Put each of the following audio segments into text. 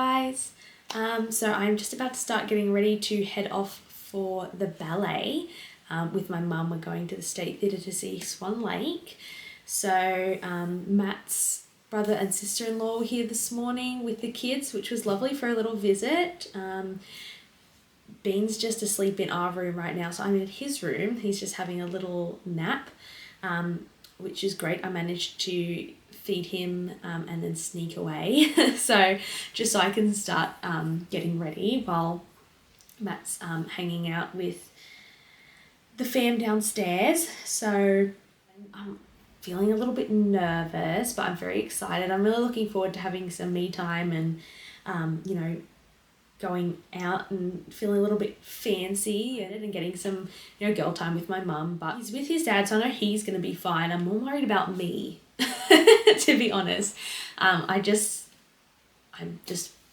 guys. So I'm just about to start getting ready to head off for the ballet. With my mum, we're going to the State Theatre to see Swan Lake. So Matt's brother and sister-in-law were here this morning with the kids, which was lovely for a little visit. Bean's just asleep in our room right now, so I'm in his room. He's just having a little nap, which is great. I managed to feed him and then sneak away so just so I can start getting ready while Matt's hanging out with the fam downstairs. So I'm feeling a little bit nervous, but I'm very excited. I'm really looking forward to having some me time and you know, going out and feeling a little bit fancy and getting some, you know, girl time with my mum. But he's with his dad, so I know he's going to be fine. I'm more worried about me, to be honest. I just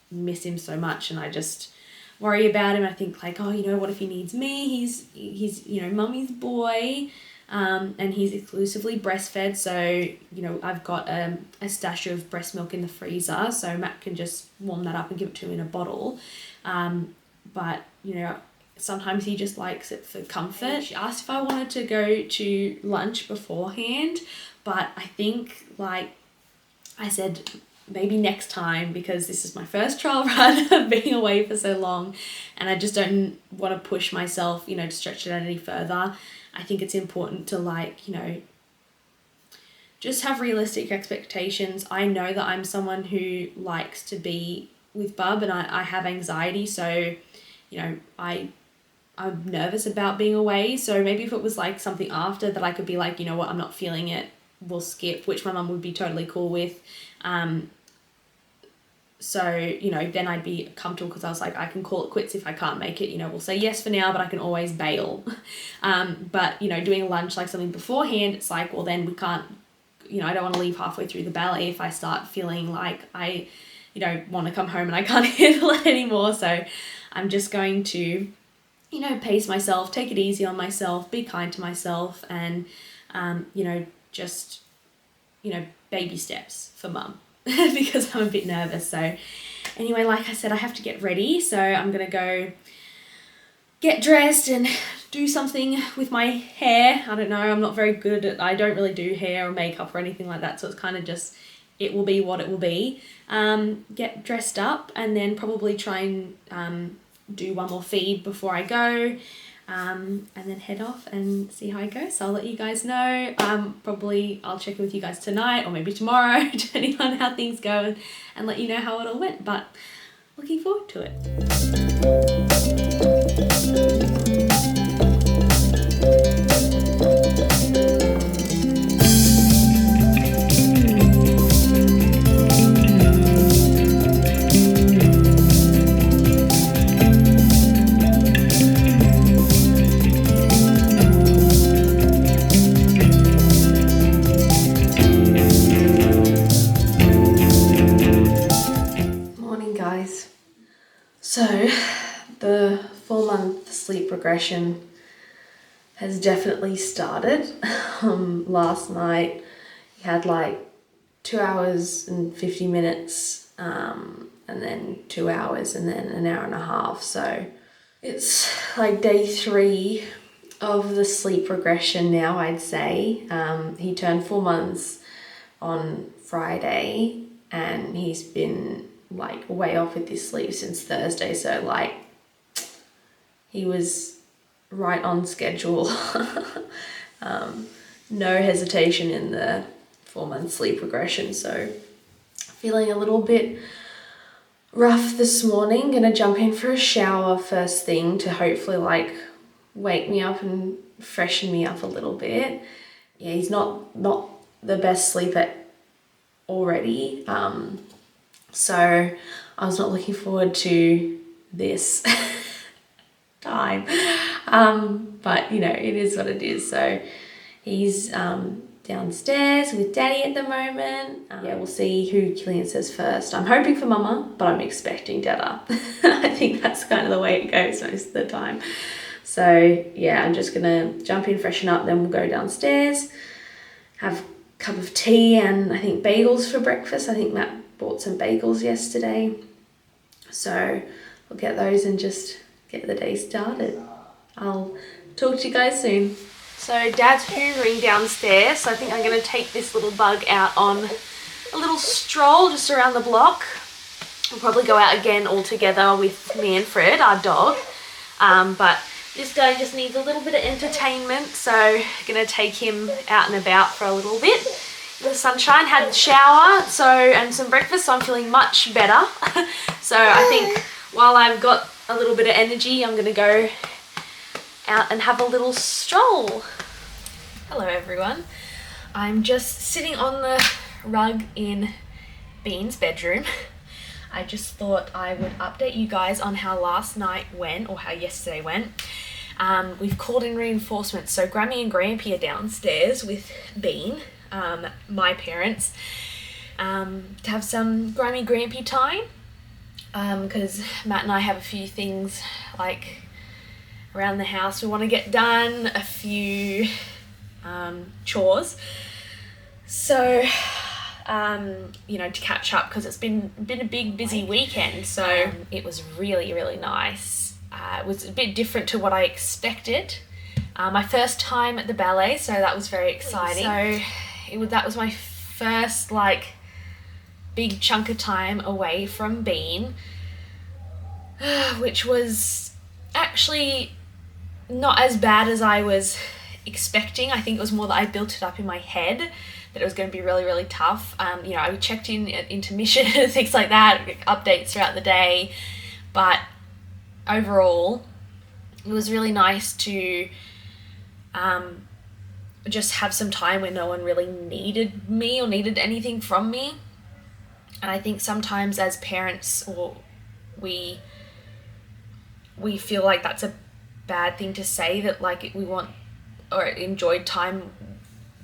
miss him so much, and I just worry about him. I think like, oh, you know, what if he needs me? He's you know, mummy's boy. And he's exclusively breastfed, so you know, I've got a stash of breast milk in the freezer, so Matt can just warm that up and give it to him in a bottle. But you know, sometimes he just likes it for comfort. She asked if I wanted to go to lunch beforehand, but I think, like I said, maybe next time, because this is my first trial run of being away for so long, and I just don't want to push myself, you know, to stretch it out any further. I think it's important to, like, you know, just have realistic expectations. I know that I'm someone who likes to be with Bub, and I have anxiety, so, you know, I'm nervous about being away. So maybe if it was like something after that, I could be like, you know what, I'm not feeling it, we'll skip, which my mum would be totally cool with. So, you know, then I'd be comfortable, because I was like, I can call it quits if I can't make it, you know, we'll say yes for now, but I can always bail. But, you know, doing lunch, like something beforehand, it's like, well, then we can't, you know, I don't want to leave halfway through the ballet if I start feeling like I, you know, want to come home and I can't handle it anymore. So I'm just going to, you know, pace myself, take it easy on myself, be kind to myself, and, you know, just, you know, baby steps for mum. Because I'm a bit nervous. So anyway, like I said, I have to get ready, so I'm gonna go get dressed and do something with my hair. I don't know, I'm not very good at, I don't really do hair or makeup or anything like that, so it's kind of just, it will be what it will be. Get dressed up and then probably try and do one more feed before I go, and then head off and see how I go. So I'll let you guys know. Probably I'll check in with you guys tonight or maybe tomorrow, depending on how things go, and let you know how it all went. But looking forward to it. So the 4-month sleep regression has definitely started. Last night he had like 2 hours and 50 minutes, and then 2 hours, and then an hour and a half. So it's like day 3 of the sleep regression now, I'd say. He turned 4 months on Friday, and he's been like way off with his sleep since Thursday, so like he was right on schedule. No hesitation in the 4-month sleep regression, so feeling a little bit rough this morning. Gonna jump in for a shower first thing to hopefully like wake me up and freshen me up a little bit. Yeah, he's not the best sleeper already, so I was not looking forward to this time, but you know, it is what it is. So he's downstairs with Daddy at the moment. Yeah, we'll see who Killian says first. I'm hoping for Mama, but I'm expecting Dada. I think that's kind of the way it goes most of the time. So yeah, I'm just gonna jump in, freshen up, then we'll go downstairs, have a cup of tea and I think bagels for breakfast. I think Matt bought some bagels yesterday. So we'll get those and just get the day started. I'll talk to you guys soon. So Dad's hoovering downstairs, so I think I'm going to take this little bug out on a little stroll just around the block. We'll probably go out again all together with Manfred, our dog. But this guy just needs a little bit of entertainment, so I'm going to take him out and about for a little bit. The sunshine, had a shower and some breakfast, so I'm feeling much better. So I think while I've got a little bit of energy, I'm going to go out and have a little stroll. Hello everyone. I'm just sitting on the rug in Bean's bedroom. I just thought I would update you guys on how last night went, or how yesterday went. We've called in reinforcements, so Grammy and Grampy are downstairs with Bean, my parents, to have some Grammy Grampy time, because Matt and I have a few things like around the house we want to get done, a few chores, so you know, to catch up, because it's been a big busy weekend. So it was really nice. It was a bit different to what I expected. My first time at the ballet, so that was very exciting. So that was my first like big chunk of time away from Bean, which was actually not as bad as I was expecting. I think it was more that I built it up in my head that it was going to be really tough. You know, I checked in at intermission and things like that, updates throughout the day, but overall it was really nice to just have some time where no one really needed me or needed anything from me. And I think sometimes as parents, or we feel like that's a bad thing to say, that like we want or enjoyed time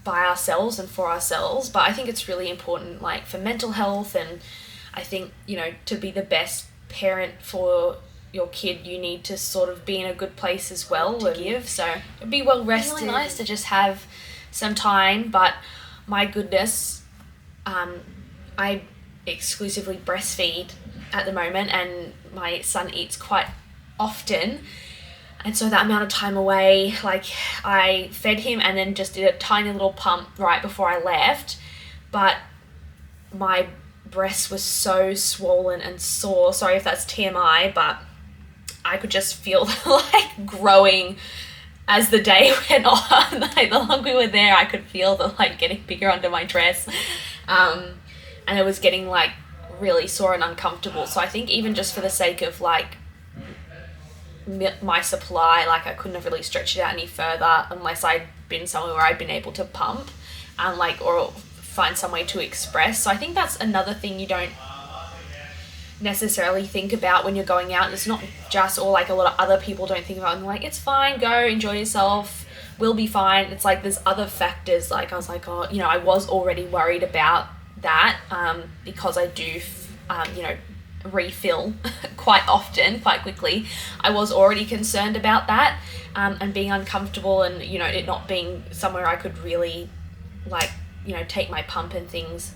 by ourselves and for ourselves. But I think it's really important, like for mental health, and I think, you know, to be the best parent for your kid, you need to sort of be in a good place as well to give. So it'd be well rested. It's really nice to just have some time, but my goodness, I exclusively breastfeed at the moment, and my son eats quite often. And so that amount of time away, like I fed him and then just did a tiny little pump right before I left. But my breast was so swollen and sore. Sorry if that's TMI, but I could just feel like growing as the day went on. Like the longer we were there, I could feel the like getting bigger under my dress. And it was getting like really sore and uncomfortable. So I think even just for the sake of like my supply, like I couldn't have really stretched it out any further unless I'd been somewhere where I'd been able to pump and like, or find some way to express. So I think that's another thing you don't necessarily think about when you're going out. It's not just, or like a lot of other people don't think about it, and like, it's fine, go enjoy yourself, we'll be fine. It's like there's other factors. Like I was like, oh, you know, I was already worried about that, because I do you know, refill quite often, quite quickly. I was already concerned about that, and being uncomfortable, and you know, it not being somewhere I could really like, you know, take my pump and things.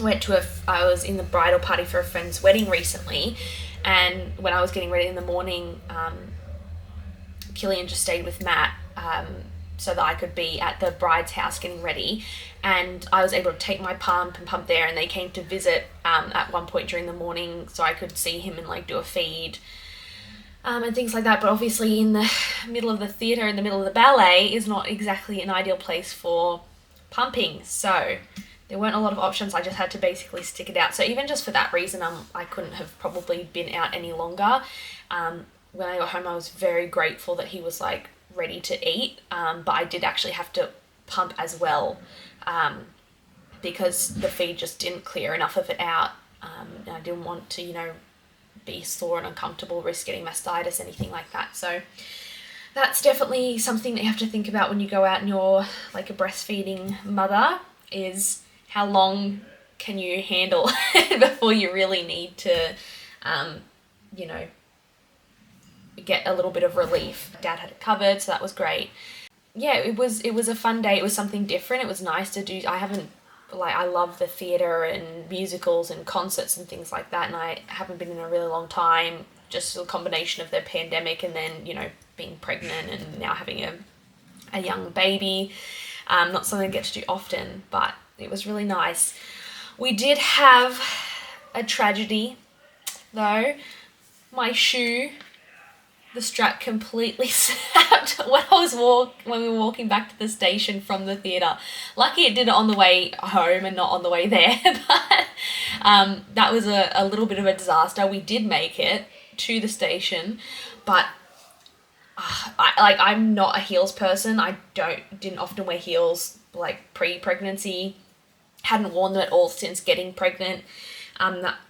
I was in the bridal party for a friend's wedding recently, and when I was getting ready in the morning, Killian just stayed with Matt, so that I could be at the bride's house getting ready, and I was able to take my pump and pump there, and they came to visit at one point during the morning so I could see him and like do a feed, and things like that. But obviously in the middle of the theatre, in the middle of the ballet, is not exactly an ideal place for pumping, so there weren't a lot of options. I just had to basically stick it out. So even just for that reason, I couldn't have probably been out any longer. When I got home, I was very grateful that he was like ready to eat, but I did actually have to pump as well, because the feed just didn't clear enough of it out, and I didn't want to, you know, be sore and uncomfortable, risk getting mastitis, anything like that. So that's definitely something that you have to think about when you go out and you're like a breastfeeding mother, is how long can you handle before you really need to, you know, get a little bit of relief. Dad had it covered, so that was great. Yeah, it was a fun day. It was something different. It was nice to do. I haven't like, I love the theatre and musicals and concerts and things like that, and I haven't been in a really long time, just a combination of the pandemic and then, you know, being pregnant and now having a young baby. Not something I get to do often, but it was really nice. We did have a tragedy, though. My shoe, the strap completely snapped when we were walking back to the station from the theatre. Lucky it did it on the way home and not on the way there, but that was a little bit of a disaster. We did make it to the station, but I'm not a heels person. I didn't often wear heels like pre-pregnancy. Hadn't worn them at all since getting pregnant.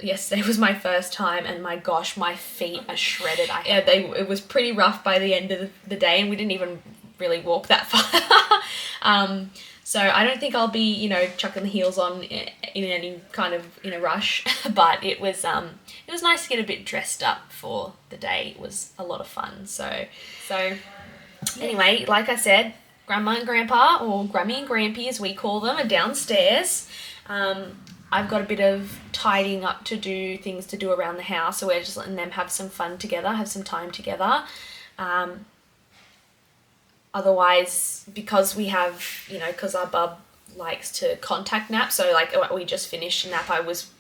Yesterday was my first time, and my gosh, my feet are shredded. It was pretty rough by the end of the day, and we didn't even really walk that far. So I don't think I'll be, you know, chucking the heels on in any kind of in a rush. But it was nice to get a bit dressed up for the day. It was a lot of fun. So anyway, like I said, Grandma and Grandpa, or Grammy and Grampy as we call them, are downstairs. I've got a bit of tidying up to do, things to do around the house, so we're just letting them have some fun together, have some time together. Otherwise, because we have, you know, because our bub likes to contact nap, so like we just finished a nap, I was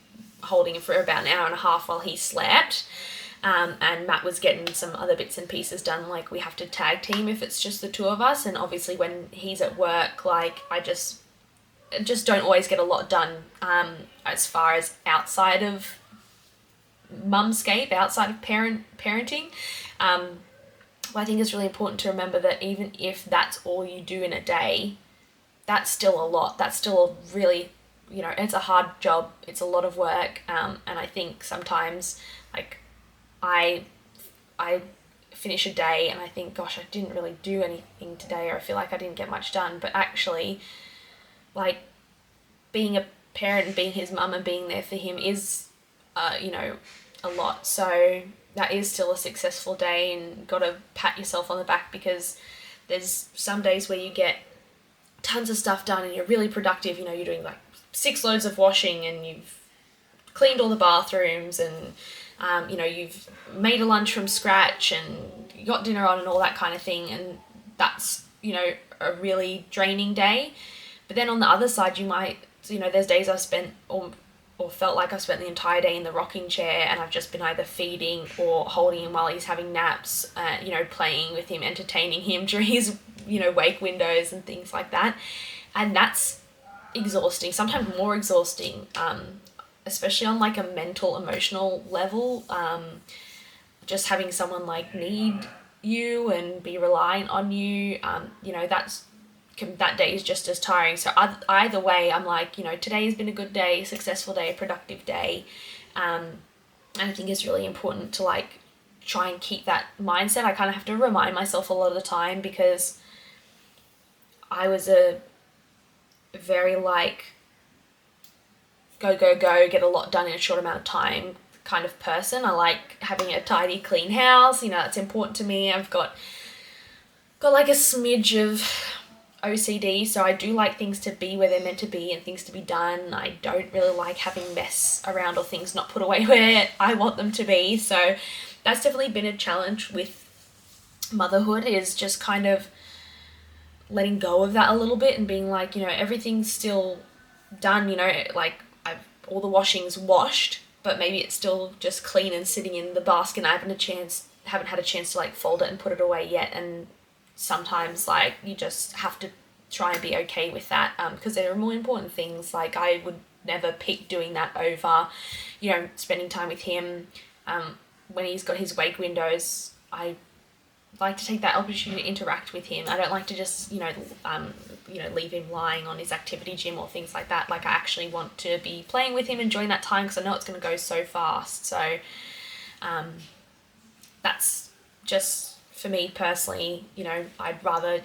holding him for about an hour and a half while he slept. And Matt was getting some other bits and pieces done, like we have to tag team if it's just the two of us, and obviously when he's at work, like I just don't always get a lot done as far as outside of mumscape, outside of parenting. I think it's really important to remember that even if that's all you do in a day, that's still a lot. That's still really, you know, it's a hard job. It's a lot of work. And I think sometimes, like, I finish a day and I think, gosh, I didn't really do anything today, or I feel like I didn't get much done. But actually, like, being a parent and being his mum and being there for him is, you know, a lot. So that is still a successful day, and got to pat yourself on the back, because there's some days where you get tons of stuff done and you're really productive. You know, you're doing like 6 loads of washing, and you've cleaned all the bathrooms, and you know, you've made a lunch from scratch and you got dinner on and all that kind of thing, and that's, you know, a really draining day. But then on the other side, you might, you know, there's days I've spent or felt like I've spent the entire day in the rocking chair, and I've just been either feeding or holding him while he's having naps, you know, playing with him, entertaining him during his, you know, wake windows and things like that. And that's exhausting, sometimes more exhausting, especially on like a mental, emotional level. Just having someone like need you and be reliant on you, you know, that day is just as tiring. So either way, I'm like, you know, today has been a good day, successful day, productive day. And I think it's really important to like try and keep that mindset. I kind of have to remind myself a lot of the time, because I was a very like go, get a lot done in a short amount of time kind of person. I like having a tidy, clean house. You know, that's important to me. I've got like a smidge of OCD, so I do like things to be where they're meant to be and things to be done. I don't really like having mess around or things not put away where I want them to be. So that's definitely been a challenge with motherhood, is just kind of letting go of that a little bit and being like, you know, everything's still done, you know, like all the washing's washed, but maybe it's still just clean and sitting in the basket, and I haven't had a chance to like fold it and put it away yet. And sometimes like you just have to try and be okay with that, because there are more important things. Like I would never pick doing that over, you know, spending time with him. When he's got his wake windows, I like to take that opportunity to interact with him. I don't like to just, you know, leave him lying on his activity gym or things like that. Like I actually want to be playing with him, enjoying that time, because I know it's going to go so fast. So that's just, for me personally, you know, I'd rather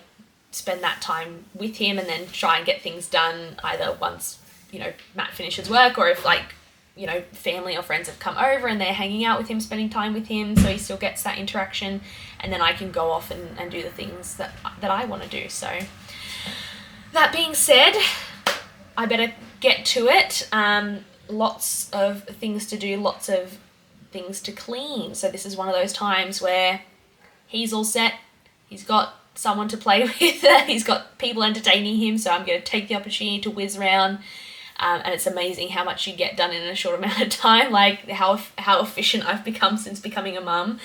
spend that time with him and then try and get things done either once, you know, Matt finishes work, or if like, you know, family or friends have come over and they're hanging out with him, spending time with him, so he still gets that interaction, and then I can go off and do the things that I want to do. So that being said, I better get to it. Lots of things to do, lots of things to clean. So this is one of those times where he's all set, he's got someone to play with, he's got people entertaining him, so I'm going to take the opportunity to whiz around. And it's amazing how much you get done in a short amount of time, like how efficient I've become since becoming a mum,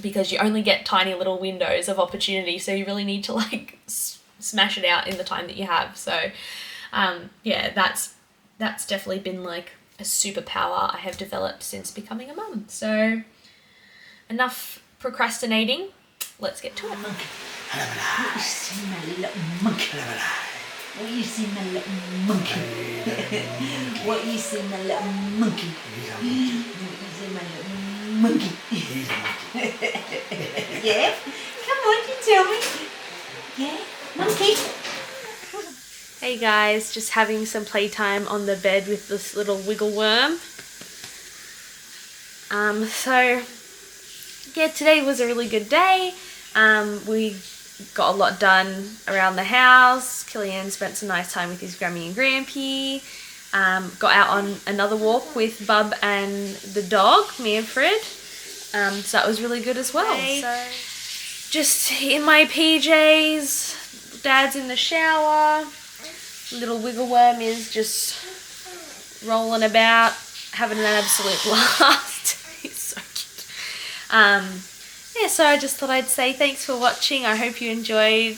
because you only get tiny little windows of opportunity, so you really need to like smash it out in the time that you have. So yeah, that's definitely been like a superpower I have developed since becoming a mum. So enough procrastinating, let's get to it. What you see, my little monkey? What you see, my little monkey? What you see, my little monkey? What you see, my little monkey? Yeah? Come on, you tell me. Yeah? Monkey? Hey guys, just having some playtime on the bed with this little wiggle worm. So yeah, today was a really good day. We got a lot done around the house. Killian spent some nice time with his Grammy and Grampy. Got out on another walk with Bub and the dog, Manfred. So that was really good as well. So just in my PJs, Dad's in the shower. Little wiggle worm is just rolling about, having an absolute blast. He's so cute. Yeah, so I just thought I'd say thanks for watching. I hope you enjoyed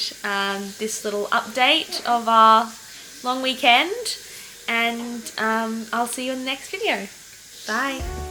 this little update of our long weekend, and I'll see you in the next video. Bye.